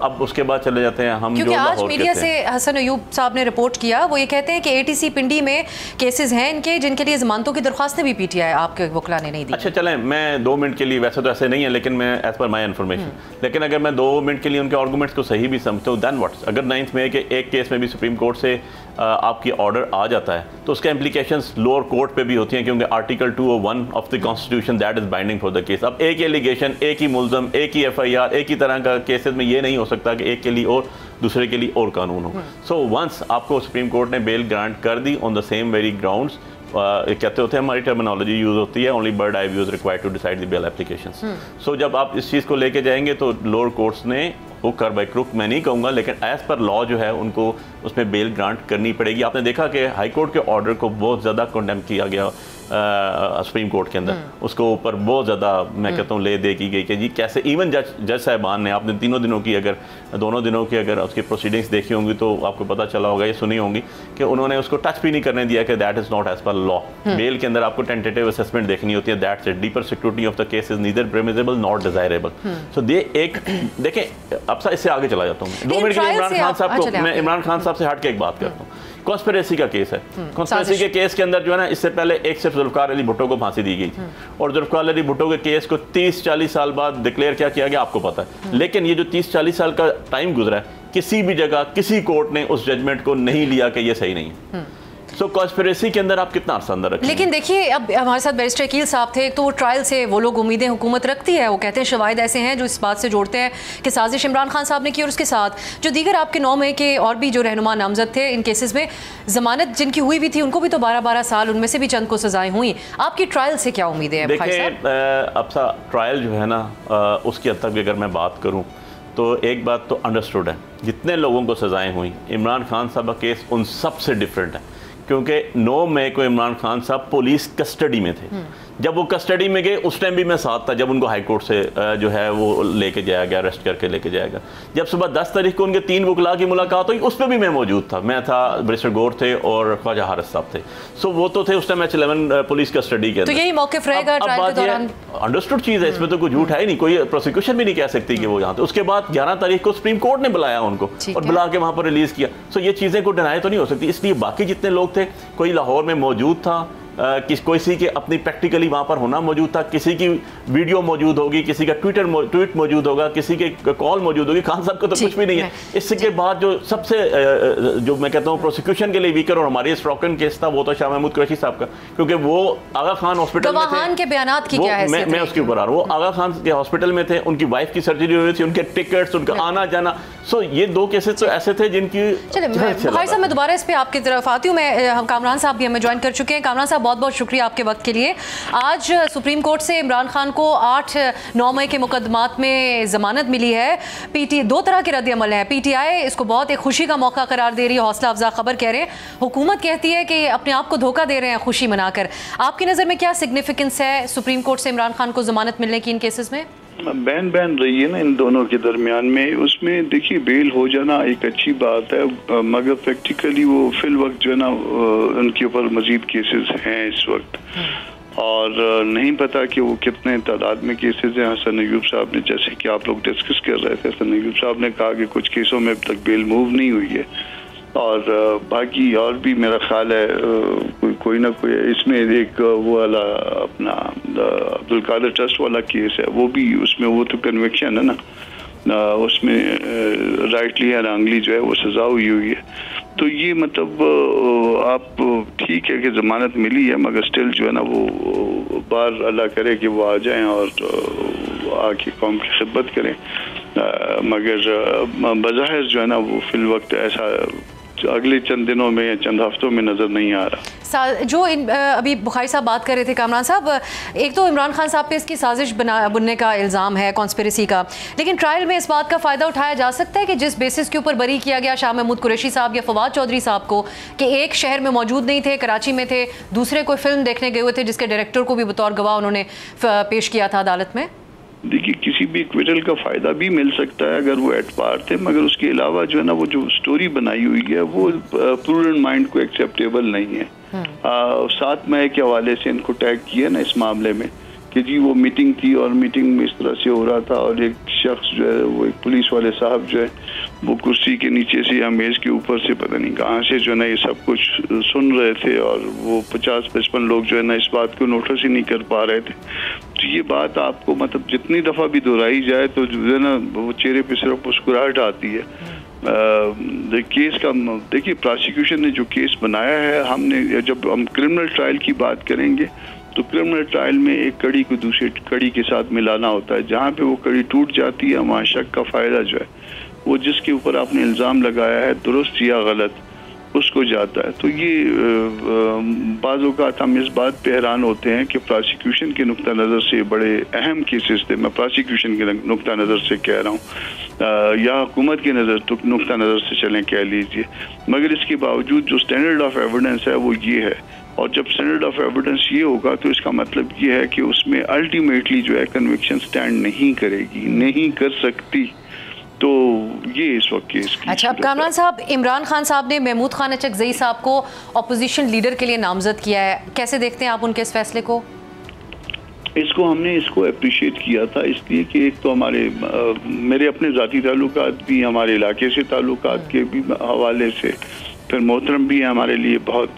अब उसके बाद चले जाते हैं हम, क्योंकि आज मीडिया से हसन अयूब साहब ने रिपोर्ट किया, वो ये कहते हैं कि एटीसी पिंडी में केसेस हैं इनके जिनके लिए जमानतों की दरख्वास्तें भी पीटीआई आपके वकला ने नहीं दी। अच्छा चलें, मैं 2 मिनट के लिए, वैसे तो ऐसे नहीं है लेकिन मैं एज़ पर माई इन्फॉर्मेशन, लेकिन अगर मैं 2 मिनट के लिए उनके आर्गूमेंट्स को सही भी समझता हूँ, दैन व्हाट्स। अगर 9 मई के एक केस में भी सुप्रीम कोर्ट से आपकी ऑर्डर आ जाता है तो उसका इम्प्लीकेशंस लोअर कोर्ट पे भी होती हैं, क्योंकि article 201 of the constitution that is binding for the case. अब एक ही एलिगेशन, एक ही मुल्ज़म, एक ही FIR, एक ही तरह का केसेस में ये नहीं हो सकता कि एक के लिए और दूसरे के लिए और कानून हो। सो वंस आपको सुप्रीम कोर्ट ने बेल ग्रांट कर दी on the same very grounds, कहते होते हैं, हमारी टर्मिनोलॉजी यूज़ होती है, only bird eye views required to decide the bail applications. So जब आप इस चीज़ को लेके जाएंगे तो लोअर कोर्ट्स ने हुक और बाई क्रुक मैं नहीं कहूँगा, लेकिन एज़ पर लॉ जो है उनको उसमें बेल ग्रांट करनी पड़ेगी। आपने देखा कि हाई कोर्ट के ऑर्डर को बहुत ज़्यादा कंडेम किया गया सुप्रीम कोर्ट के अंदर, उसको ऊपर बहुत ज़्यादा मैं कहता हूँ ले दे की गई कि जी कैसे इवन जज साहबान ने, आपने दोनों दिनों की अगर उसकी प्रोसीडिंग्स देखी होंगी तो आपको पता चला होगा, ये सुनी होंगी कि उन्होंने उसको टच भी नहीं करने दिया कि that is not as per law. Bail के अंदर आपको टेंटेटिव असेसमेंट देखनी होती है, that's it, deeper security of the case is neither permissible not desirable. So देखें अब सा इससे आगे चला जाता हूँ 2 मिनट के लिए इमरान खान साहब को, मैं इमरान खान साहब से हट के एक बात करता हूँ। कॉन्स्पिरेसी का केस है, कॉन्स्पिरेसी के केस के अंदर जो है ना, इससे पहले एक सिर्फ जुल्फकार अली भुट्टो को फांसी दी गई थी और जुल्फकार अली भुट्टो के केस को 30-40 साल बाद डिक्लेयर क्या किया गया आपको पता है। लेकिन ये जो 30-40 साल का टाइम गुजरा है, किसी भी जगह किसी कोर्ट ने उस जजमेंट को नहीं लिया कि ये सही नहीं है। सो कॉन्स्पिरेसी के अंदर आप कितना अर्सा अंदर रखेंगे? लेकिन देखिए, अब हमारे साथ बैरिस्टर अकील साहब थे, एक तो वो ट्रायल से वो लोग उम्मीदें हुकूमत रखती है, वो कहते हैं शवाहिद ऐसे हैं जो इस बात से जोड़ते हैं कि साजिश इमरान खान साहब ने की, और उसके साथ जो दीगर आपके 9 मई के और भी जो रहनुमा नामजद थे इन केसेस में जमानत जिनकी हुई भी थी, उनको भी तो 12-12 साल, उनमें से भी चंद को सजाएं हुई। आपकी ट्रायल से क्या उम्मीदें हैं? देखिए अब सा ट्रायल जो है ना, उसकी हद तक भी अगर मैं बात करूँ तो एक बात तो अंडरस्टूड है, जितने लोगों को सजाएं हुई, इमरान खान साहब का केस उन सब से डिफरेंट है, क्योंकि 9 मई को इमरान खान साहब पुलिस कस्टडी में थे। जब वो कस्टडी में गए उस टाइम भी मैं साथ था, जब उनको हाई कोर्ट से जो है वो लेके जाया गया, अरेस्ट करके लेके जाया गया। जब सुबह 10 तारीख को उनके 3 वकला की मुलाकात हुई, उस पर भी मैं मौजूद था, मैं था, बैरिस्टर गौर थे और ख्वाजा हारिस साहब थे। सो वो तो थे उस टाइम H11 पुलिस कस्टडी के अंदर। तो यही मौक़िफ़ रहेगा ट्रायल के दौरान? अंडरस्टूड चीज़ है, इसमें तो कोई झूठ है ही नहीं, कोई प्रोसिक्यूशन भी नहीं कह सकती कि वो यहाँ थे। उसके बाद 11 तारीख को सुप्रीम कोर्ट ने बुलाया उनको और बुला के वहाँ पर रिलीज़ किया। सो ये चीज़ें को डिनाई तो नहीं हो सकती। इसलिए बाकी जितने लोग थे, कोई लाहौर में मौजूद था, किसी की अपनी प्रैक्टिकली वहाँ पर होना मौजूद था, किसी की वीडियो मौजूद होगी, किसी का ट्वीट मौजूद होगा, किसी के कॉल मौजूद होगी। खान साहब का तो कुछ भी नहीं है। इसके बाद जो सबसे जो मैं कहता हूँ प्रोसिक्यूशन के लिए वीकर और हमारे स्ट्रोकन केस था, वो तो शाह महमूद कुरैशी साहब का, क्योंकि वो आगा खान हॉस्पिटल में थे। के बयानात की क्या है? मैं उसके ऊपर आ रहा हूँ। वो आगा खान के हॉस्पिटल में थे, उनकी वाइफ की सर्जरी हुई थी, उनके टिकट्स, उनका आना जाना। सो ये 2 केसेस तो ऐसे थे जिनकी। भाई साहब, मैं दोबारा इस पर आपकी तरफ आती हूँ। मैं कामरान साहब भी हमें ज्वाइन कर चुके हैं। कामरान साहब, बहुत बहुत शुक्रिया आपके वक्त के लिए। आज सुप्रीम कोर्ट से इमरान खान को 8-9 मई के मुकदमात में जमानत मिली है। दो तरह के रद्द अमल है। पीटीआई इसको बहुत एक खुशी का मौका करार दे रही है, हौसला अफजा खबर कह रहे हैं। हुकूमत कहती है कि अपने आप को धोखा दे रहे हैं खुशी मनाकर। आपकी नज़र में क्या सिग्निफिकेंस है सुप्रीम कोर्ट से इमरान खान को जमानत मिलने की इन केसेस में? बहन रही है ना इन दोनों के दरमियान में। उसमें देखिए, बेल हो जाना एक अच्छी बात है, मगर प्रैक्टिकली वो फिल वक्त जो है ना उनके ऊपर मजीद केसेस हैं इस वक्त, और नहीं पता कि वो कितने तादाद में केसेस हैं। हसन अयूब साहब ने, जैसे कि आप लोग डिस्कस कर रहे थे, हसन अयूब साहब ने कहा कि कुछ केसों में अब तक बेल मूव नहीं हुई है, और बाकी और भी मेरा ख्याल है कोई ना कोई इसमें एक वो वाला अपना अब्दुल कादिर ट्रस्ट वाला केस है, वो भी उसमें वो तो कन्विक्शन है ना, उसमें राइटली या रॉन्गली जो है वो सजा हुई है। तो ये मतलब आप ठीक है कि ज़मानत मिली है, मगर स्टिल जो है ना वो बार अल्लाह करे कि वो आ जाएं और आके कौम की खिदमत करें, मगर बज़ाहिर जो है ना वो फिल वक्त ऐसा अगले चंद दिनों में या चंद हफ्तों में नज़र नहीं आ रहा। जो अभी बुखारी साहब बात कर रहे थे कामरान साहब, एक तो इमरान खान साहब पे इसकी साजिश बुनने का इल्ज़ाम है, कॉन्स्पिरेसी का, लेकिन ट्रायल में इस बात का फ़ायदा उठाया जा सकता है कि जिस बेसिस के ऊपर बरी किया गया शाह महमूद कुरैशी साहब या फवाद चौधरी साहब को, कि एक शहर में मौजूद नहीं थे, कराची में थे, दूसरे कोई फिल्म देखने गए हुए थे जिसके डायरेक्टर को भी बतौर गवाह उन्होंने पेश किया था अदालत में। देखिए, किसी भी एक्विटल का फ़ायदा भी मिल सकता है अगर वो एट पार थे, मगर उसके अलावा जो है ना वो जो स्टोरी बनाई हुई है वो प्रूडेंट माइंड को एक्सेप्टेबल नहीं है। 7 मई के हवाले से इनको टैग किया ना इस मामले में कि जी वो मीटिंग थी और मीटिंग में इस तरह से हो रहा था, और एक शख्स जो है वो एक पुलिस वाले साहब जो है वो कुर्सी के नीचे से या मेज़ के ऊपर से पता नहीं कहाँ से जो है ना ये सब कुछ सुन रहे थे, और वो 50-55 लोग जो है ना इस बात को नोटिस ही नहीं कर पा रहे थे। तो ये बात आपको मतलब जितनी दफ़ा भी दोहराई जाए तो जो है ना वो चेहरे पे सिर्फ मुस्कुराहट आती है। केस का देखिए, प्रोसिक्यूशन ने जो केस बनाया है, हमने जब हम क्रिमिनल ट्रायल की बात करेंगे तो क्रिमिनल ट्रायल में एक कड़ी को दूसरी कड़ी के साथ मिलाना होता है। जहाँ पे वो कड़ी टूट जाती है वहाँ शक का फ़ायदा जो है वो जिसके ऊपर आपने इल्ज़ाम लगाया है दुरुस्त या गलत उसको जाता है। तो ये बाज़ औक़ात हम इस बात पे हैरान होते हैं कि प्रोसिक्यूशन के नुक्ता नज़र से बड़े अहम केसेस थे, मैं प्रोसिक्यूशन के नुक्ता नज़र से कह रहा हूँ, या हुकूमत की नुक्ता नज़र से चलें कह लीजिए, मगर इसके बावजूद जो स्टैंडर्ड ऑफ एविडेंस है वो ये है। और जब स्टैंडर्ड ऑफ एविडेंस ये होगा तो इसका मतलब ये है कि उसमें अल्टीमेटली जो है कन्विक्शन स्टैंड नहीं करेगी, नहीं कर सकती। तो ये इस वक्त केस की। अच्छा, अब कामरान साहब, इमरान खान साहब ने महमूद खान अचकज़ई साहब को अपोजिशन लीडर के लिए नामजद किया है, कैसे देखते हैं आप उनके इस फैसले को? हमने इसको अप्रिशिएट किया था इसलिए कि एक तो मेरे अपने ज़ाती ताल्लुकात भी, हमारे इलाके से ताल्लुकात के भी हवाले से, फिर मोहतरम भी है हमारे लिए बहुत,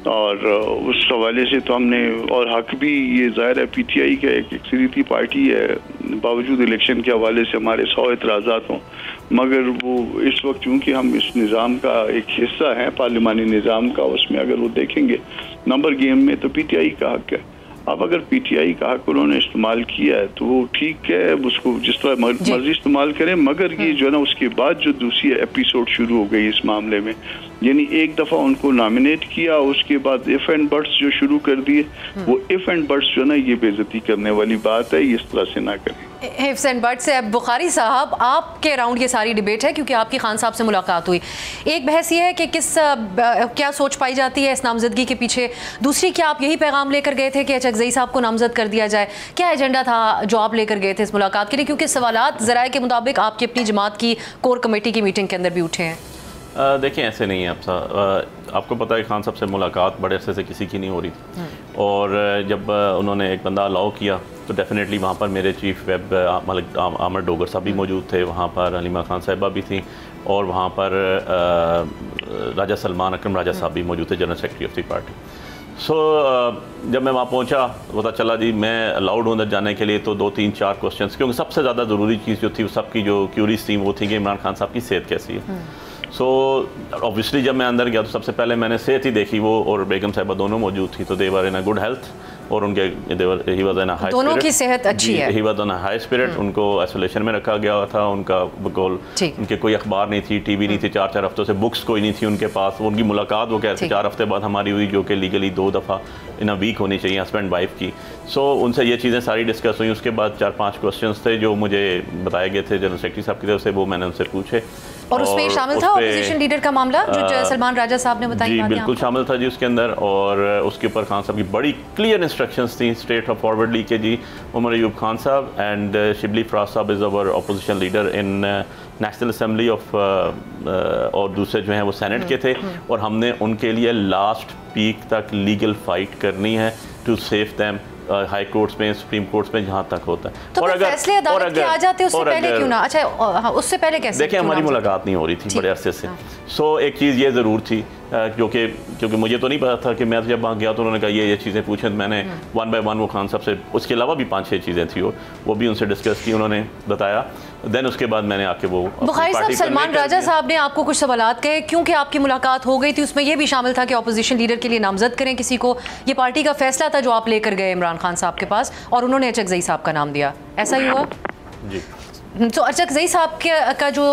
और उस हवाले से तो हमने, और हक भी ये ज़ाहिर है PTI का एक अक्सरियती पार्टी है, बावजूद इलेक्शन के हवाले से हमारे 100 एतराज़ात हों, मगर वो इस वक्त चूँकि हम इस निज़ाम का एक हिस्सा हैं, पार्लिमानी निज़ाम का, उसमें अगर वो देखेंगे नंबर गेम में तो PTI का हक है। अब अगर PTI का हक उन्होंने इस्तेमाल किया है तो वो ठीक है, उसको जिस तरह मर्जी इस्तेमाल करें, मगर ये जो है ना उसके बाद जो दूसरी एपिसोड शुरू हो गई इस मामले में, यानी एक दफ़ा उनको नॉमिनेट किया, उसके बाद इफ एंड बट्स जो शुरू कर दिए, वो इफ एंड बट्स जो है ना ये बेइज्जती करने वाली बात है, इस तरह से ना करें। हिफ्स एंड बट से। अब बुखारी साहब, आपके अराउंड ये सारी डिबेट है क्योंकि आपकी खान साहब से मुलाकात हुई। एक बहस ये है कि क्या सोच पाई जाती है इस नामजदगी के पीछे, दूसरी क्या आप यही पैगाम लेकर गए थे कि अचकज़ई साहब को नामजद कर दिया जाए? क्या एजेंडा था जो आप लेकर गए थे इस मुलाकात के लिए? क्योंकि सवालात ज़राए के मुताबिक आपकी अपनी जमात की कोर कमेटी की मीटिंग के अंदर भी उठे हैं। देखिए, ऐसे नहीं है आपको पता है खान साहब से मुलाकात बड़े अरसे से किसी की नहीं हो रही थी, और जब उन्होंने एक बंदा अलाउ किया तो डेफिनेटली वहाँ पर मेरे चीफ वेब मलिक आमर डोगर साहब भी मौजूद थे, वहाँ पर हलीमा खान साहिबा भी थी, और वहाँ पर राजा सलमान अकरम राजा साहब भी मौजूद थे, general secretary of the party. जब मैं वहाँ पहुँचा पता चला जी मैं अलाउड हूँ अंदर जाने के लिए, तो 2-3-4 क्वेश्चंस, क्योंकि सबसे ज़्यादा ज़रूरी चीज़ जो थी वो सबकी जो क्यूरीज थी वो थी कि इमरान खान साहब की सेहत कैसी है। ऑब्वियसली जब मैं अंदर गया तो सबसे पहले मैंने सेहत ही देखी, वो और बेगम साहिबा दोनों मौजूद थी, तो दे वर इन अ गुड हेल्थ, और उनके he was in a high, दोनों की सेहत अच्छी है, he was on a high spirit. उनको आइसोलेशन में रखा गया था, उनका बिल्कुल उनके कोई अखबार नहीं थी, टीवी नहीं थी, 4-4 हफ्तों से बुक्स कोई नहीं थी उनके पास। उनकी मुलाकात वो कहते 4 हफ्ते बाद हमारी हुई, जो कि लीगली 2 दफ़ा इन अ वीक होनी चाहिए हस्बैंड वाइफ की। उनसे ये चीज़ें सारी डिस्कस हुई। उसके बाद 4-5 क्वेश्चंस थे जो मुझे बताए गए थे जनरल सेक्रेटरी साहब की तरफ से, वो मैंने उनसे पूछे, और उसमें शामिल था अपोजिशन लीडर का मामला जो सलमान राजा साहब ने बताया। जी बिल्कुल शामिल था जी उसके अंदर, और उसके ऊपर खान साहब की बड़ी क्लियर इंस्ट्रक्शंस थी स्ट्रेट ऑफ फॉरवर्डली के जी उमर अयूब खान साहब एंड शिबली फराज साहब is our opposition leader in national assembly of, और दूसरे जो हैं वो सेनेट के थे, और हमने उनके लिए लास्ट पीक तक लीगल फाइट करनी है to save them high courts में, सुप्रीम कोर्ट्स में, जहाँ तक होता है। तो और अगर फैसले अदालत के आ जाते उससे पहले क्यों ना? अच्छा, उससे पहले कैसे? देखिए, हमारी मुलाकात नहीं हो रही थी बड़े अरसे से। एक चीज़ ये ज़रूर थी क्योंकि मुझे तो नहीं पता था कि मैं जब वहाँ गया तो उन्होंने कहा ये चीज़ें पूछें, तो मैंने 1 by 1 वो खान साहब से, उसके अलावा भी 5-6 चीज़ें थी वो भी उनसे डिस्कस की, उन्होंने बताया। देन उसके बाद मैंने आके वो बुखारी साहब, सलमान राजा साहब ने आपको कुछ सवालात कहे क्योंकि आपकी मुलाकात हो गई थी, उसमें ये भी शामिल था कि अपोजिशन लीडर के लिए नामजद करें किसी को। ये पार्टी का फैसला था जो आप लेकर गए इमरान खान साहब के पास, और उन्होंने अचकज़ई साहब का नाम दिया, ऐसा ही हुआ? जी। तो अचकज़ई साहब का जो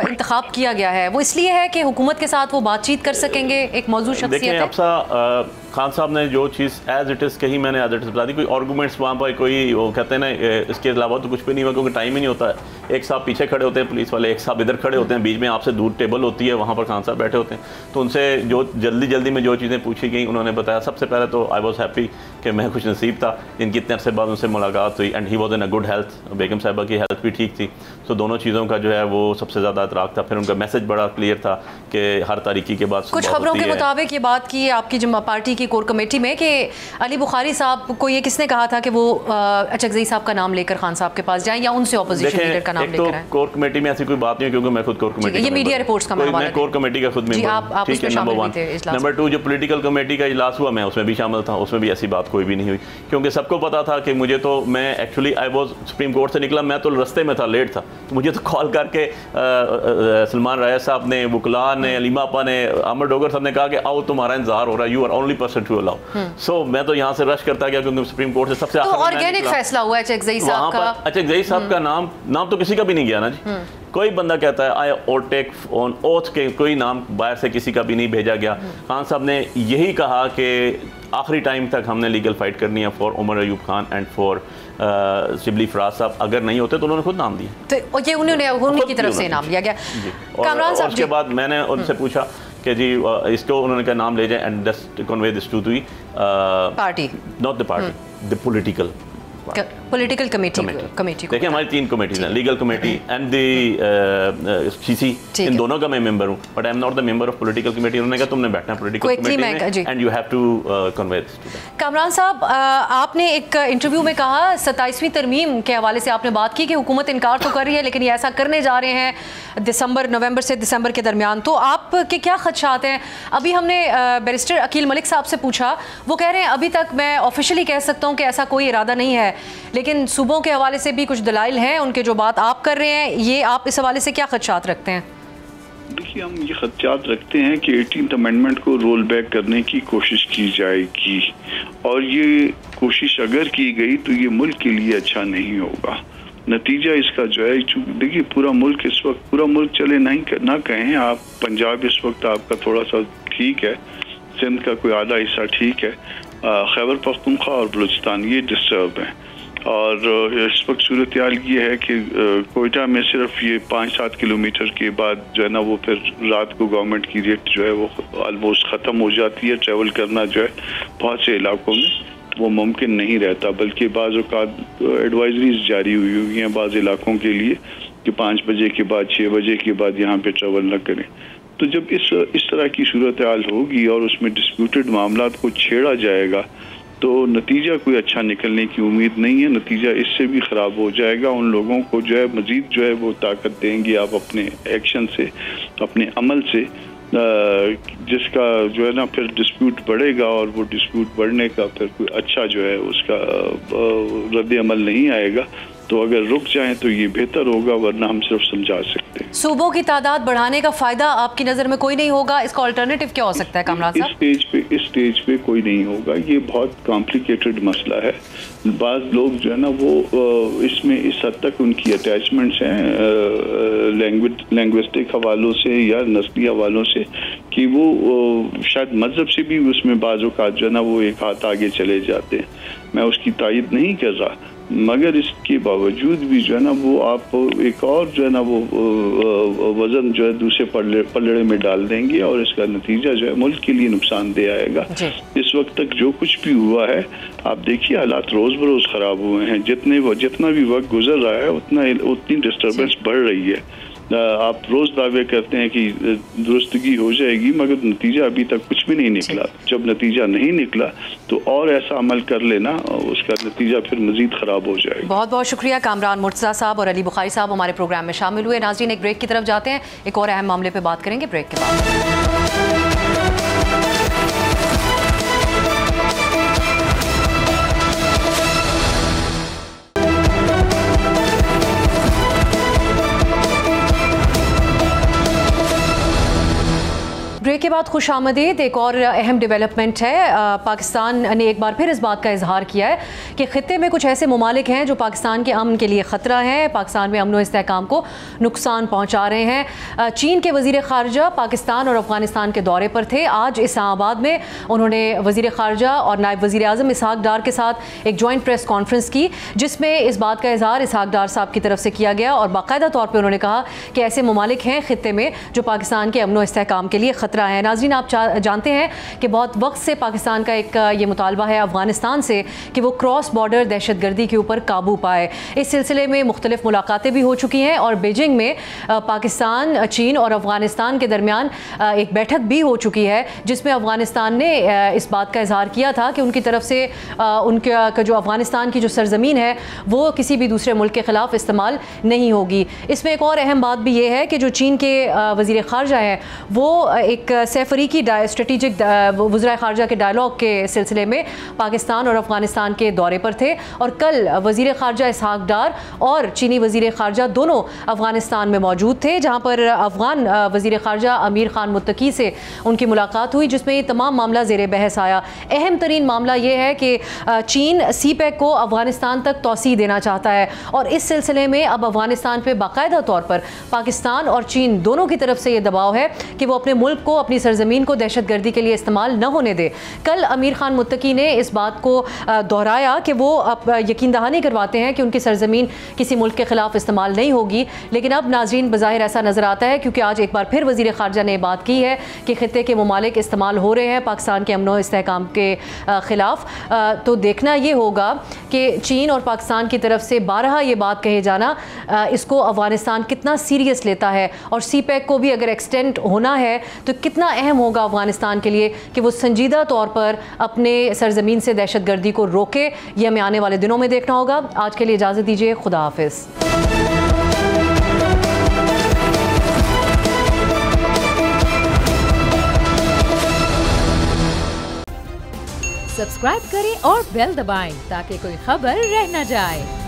इंतखाब किया गया है वो इसलिए है कि हुकूमत के साथ वो बातचीत कर सकेंगे, एक मौजूद शख्सियत है। खान साहब ने जो चीज़ एज इट इज़ कही, मैंने एज इट इज़ बता दी। कोई आर्गूमेंट्स वहाँ पर कोई वो कहते हैं ना, इसके अलावा तो कुछ भी नहीं हुआ, क्योंकि टाइम ही नहीं होता है। एक साहब पीछे खड़े होते हैं पुलिस वाले, एक साहब इधर खड़े होते हैं, बीच में आपसे दूर टेबल होती है, वहाँ पर खान साहब बैठे होते हैं। तो उनसे जो जल्दी में जो चीज़ें पूछी गई उन्होंने बताया। सबसे पहले तो आई वॉज हैप्पी कि मैं खुश नसीब था जिनकी इतने अरसे बाद उनसे मुलाकात हुई, and he was in a good health, बेगम साहिबा की हेल्थ भी ठीक थी। तो दोनों चीज़ों का जो है वो सबसे ज़्यादा इतराक था। फिर उनका मैसेज बड़ा क्लियर था कि हर तारीखी के बाद कुछ खबरों के मुताबिक ये बात की आपकी पार्टी की कोर कमेटी में कि अली बुखारी साहब को ये किसने कहा था कि वो अचकज़ई साहब का नाम लेकर खान साहब के पास जाएं या उनसे ऑपोजिशन लीडर का नाम लेकर आएं? कोर कमेटी में ऐसी कोई बात नहीं है, क्योंकि मैं खुद कोर कमेटी, ये मीडिया रिपोर्ट्स का मैं कोर कमेटी का खुद मेंबर हूं, ठीक है, नंबर 1। नंबर 2, जो पॉलिटिकल कमेटी का इजलास हुआ मैं उसमें भी शामिल था, उसमें भी ऐसी बात कोई भी नहीं हुई, क्योंकि सबको पता था कि मुझे तो, मैं actually I was supreme court से निकला, मैं तो रास्ते में था, लेट था, तो मुझे तो कॉल करके सलमान राजा साहब ने, वकला ने, अलीमा आपा ने, आमर डोगर साहब ने कहा कि आओ तुम्हारा इंतजार हो रहा है, you are only person to allow. So मैं तो यहाँ से रश करता गया, क्योंकि सुप्रीम कोर्ट से सबसे ऑर्गेनिक फैसला हुआ अचकज़ई साहब का। अचकज़ई साहब का नाम तो किसी का भी नहीं गया ना जी। कोई बंदा कहता है आई और टेक ऑन ओथ के, कोई नाम बाहर से किसी का भी नहीं भेजा गया। खान साहब ने यही कहा कि आखिरी टाइम तक हमने लीगल फाइट करनी है for Umar Ayub Khan and for Shibli Faraz साहब अगर नहीं होते तो उन्होंने खुद नाम दिया, तो ये उन्हीं की तरफ से नाम लिया गया। कामरान साहब, उसके बाद मैंने उनसे पूछा कि जी इसको, उन्होंने कहा नाम ले जाए and just convey this to the party, not the party, the political committee. देखिए हमारी 3 कमेटीज हैं, legal committee and the CC, इन दोनों का मैं मेंबर हूं, but I am not the member of political committee. उन्होंने कहा तुमने बैठना पॉलिटिकल कमेटी में and you have to convey this to them. Kamran साहब, आपने एक इंटरव्यू में कहा 27वीं तरमीम के हवाले से आपने बात की कि हुकूमत इनकार तो कर रही है लेकिन ये ऐसा करने जा रहे हैं नवंबर से दिसंबर के दरमियान, तो आपके क्या खदशात हैं? अभी हमने बैरिस्टर अकील मलिक साहब से पूछा, वो कह रहे हैं अभी तक मैं ऑफिशियली कह सकता हूँ कि ऐसा कोई इरादा नहीं है, लेकिन सूबों के हवाले से भी कुछ दलाइल हैं उनके जो बात आप कर रहे हैं, ये आप इस हवाले से क्या खदशात रखते हैं? देखिए, हम ये खदशात रखते हैं कि 18th अमेंडमेंट को रोल बैक करने की कोशिश की जाएगी, और ये कोशिश अगर की गई तो ये मुल्क के लिए अच्छा नहीं होगा। नतीजा इसका जो है, देखिए पूरा मुल्क इस वक्त, पूरा मुल्क चले ना कहें आप, पंजाब इस वक्त आपका थोड़ा सा ठीक है, सिंध का कोई आधा हिस्सा ठीक है, खैबर पख्तूनख्वा और बलूचिस्तान ये डिस्टर्ब है, और इस वक्त सूरत हाल ये है कि कोयटा में सिर्फ ये 5-7 किलोमीटर के बाद जो है ना, वो फिर रात को गवर्नमेंट की रेट जो है वो ऑलमोस्ट ख़त्म हो जाती है। ट्रैवल करना जो है बहुत से इलाकों में वो मुमकिन नहीं रहता, बल्कि बाज़ औक़ात एडवाइजरीज जारी हुई हैं बाज़ इलाकों के लिए कि 5 बजे के बाद 6 बजे के बाद यहाँ पे ट्रैवल न करें। तो जब इस तरह की सूरत हाल होगी और उसमें डिस्प्यूटेड मामलात को छेड़ा जाएगा तो नतीजा कोई अच्छा निकलने की उम्मीद नहीं है। नतीजा इससे भी ख़राब हो जाएगा। उन लोगों को जो है मज़ीद जो है वो ताकत देंगे आप अपने एक्शन से, अपने अमल से, जिसका जो है ना फिर डिस्प्यूट बढ़ेगा, और वो डिस्प्यूट बढ़ने का फिर कोई अच्छा जो है उसका रद्द अमल नहीं आएगा। तो अगर रुक जाएं तो ये बेहतर होगा, वरना हम सिर्फ समझा सकते हैं। सूबों की तादाद बढ़ाने का फायदा आपकी नज़र में कोई नहीं होगा, इसका अल्टरनेटिव क्या हो सकता है कामरान साहब? इस स्टेज पे कोई नहीं होगा। ये बहुत कॉम्प्लिकेटेड मसला है। बाज़ लोग जो है ना वो इसमें इस हद तक उनकी अटैचमेंट्स हैं लैंग्विस्टिक हवालों से या नस्ली हवालों से कि वो शायद मजहब से भी उसमें बाज़ औक़ात जो है ना वो एक हाथ आगे चले जाते हैं। मैं उसकी तायद नहीं कर रहा, मगर इसके बावजूद भी जो है ना वो आप एक और जो है ना वो वजन जो है दूसरे पलड़े में डाल देंगे, और इसका नतीजा जो है मुल्क के लिए नुकसानदेह आएगा। इस वक्त तक जो कुछ भी हुआ है, आप देखिए हालात रोज बरोज खराब हुए हैं। जितना भी वक्त गुजर रहा है उतनी डिस्टर्बेंस बढ़ रही है। आप रोज दावे करते हैं कि दुरुस्तगी हो जाएगी, मगर नतीजा अभी तक कुछ भी नहीं निकला। जब नतीजा नहीं निकला तो और ऐसा अमल कर लेना, उसका नतीजा फिर मजीद खराब हो जाएगा। बहुत बहुत शुक्रिया कामरान मुर्तज़ा साहब और अली बुखारी साहब हमारे प्रोग्राम में शामिल हुए। नाज़रीन, एक ब्रेक की तरफ जाते हैं, एक और अहम मामले पर बात करेंगे ब्रेक के बाद। ब्रेक के बाद खुश आमदीद। एक और अहम डेवलपमेंट है। पाकिस्तान ने एक बार फिर इस बात का इजहार किया है कि खित्ते में कुछ ऐसे ममालिक हैं जो पाकिस्तान के अमन के लिए ख़तरा हैं, पाकिस्तान में अमन व इस्तेहकाम को नुकसान पहुँचा रहे हैं। चीन के वज़ीर ख़ारजा पाकिस्तान और अफ़गानिस्तान के दौरे पर थे। आज इस्लामाबाद में उन्होंने वज़ीर ख़ारजा और नायब वज़ीर आज़म इसहाक डार के साथ एक जॉइंट प्रेस कॉन्फ्रेंस की, जिसमें इस बात का इजहार इसहाक डार साहब की तरफ से किया गया और बाकायदा तौर पर उन्होंने कहा कि ऐसे ममालिक हैं खित्ते में जो पाकिस्तान के अमन व इस्तेहकाम के लिए ख़तरा है। नाज़रीन, आप जानते हैं कि बहुत वक्त से पाकिस्तान का एक ये मुतालबा है अफ़गानिस्तान से कि वो क्रॉस बॉर्डर दहशतगर्दी के ऊपर काबू पाए। इस सिलसिले में मुख्तलिफ मुलाकातें भी हो चुकी हैं और बीजिंग में पाकिस्तान, चीन और अफ़गानिस्तान के दरमियान एक बैठक भी हो चुकी है, जिसमें अफ़गानिस्तान ने इस बात का इजहार किया था कि उनकी तरफ से उनका जो अफ़गानिस्तान की जो सरजमीन है वो किसी भी दूसरे मुल्क के ख़िलाफ़ इस्तेमाल नहीं होगी। इसमें एक और अहम बात भी ये है कि जो चीन के वज़ीर ख़ारजा हैं वो एक सैफरीकी स्ट्रेटिजिक वज़ीर ख़ारजा के डायलॉग के सिलसिले में पाकिस्तान और अफ़गानिस्तान के दौरे पर थे और कल वज़ीर ख़ारजा इसहाक डार और चीनी वज़ीर ख़ारजा दोनों अफ़गानिस्तान में मौजूद थे, जहाँ पर अफ़गान वज़ीर ख़ारजा अमीर ख़ान मुत्तकी से उनकी मुलाकात हुई, जिसमें ये तमाम मामला ज़ेर बहस आया। अहम तरीन मामला ये है कि चीन CPEC को अफ़गानिस्तान तक तौसीह देना चाहता है और इस सिलसिले में अब अफ़गानिस्तान पर बाकायदा तौर पर पाकिस्तान और चीन दोनों की तरफ से ये दबाव है कि वो अपने मुल्क को अपनी सरजमीन को दहशतगर्दी के लिए इस्तेमाल न होने दे। कल अमीर खान मुत्तकी ने इस बात को दोहराया कि वो अब यकीन दहानी करवाते हैं कि उनकी सरजमीन किसी मुल्क के खिलाफ इस्तेमाल नहीं होगी, लेकिन अब नाजरीन बज़ाहिर ऐसा नज़र आता है क्योंकि आज एक बार फिर वज़ीर ख़ारजा ने बात की है कि खित्ते के ममालिक इस्तेमाल हो रहे हैं पाकिस्तान के अमन इस्तेहकाम के ख़िलाफ़। तो देखना ये होगा कि चीन और पाकिस्तान की तरफ से बारहा ये बात कहे जाना इसको अफ़गानिस्तान कितना सीरियस लेता है, और CPEC को भी अगर एक्सटेंड होना है तो कितना अहम होगा अफ़गानिस्तान के लिए कि वो संजीदा तौर पर अपने सरजमीन से दहशतगर्दी को रोके। ये हमें आने वाले दिनों में देखना होगा। आज के लिए इजाज़त दीजिए, खुदा हाफिज़। सब्सक्राइब करें और बेल दबाएं ताकि कोई खबर रह न जाए।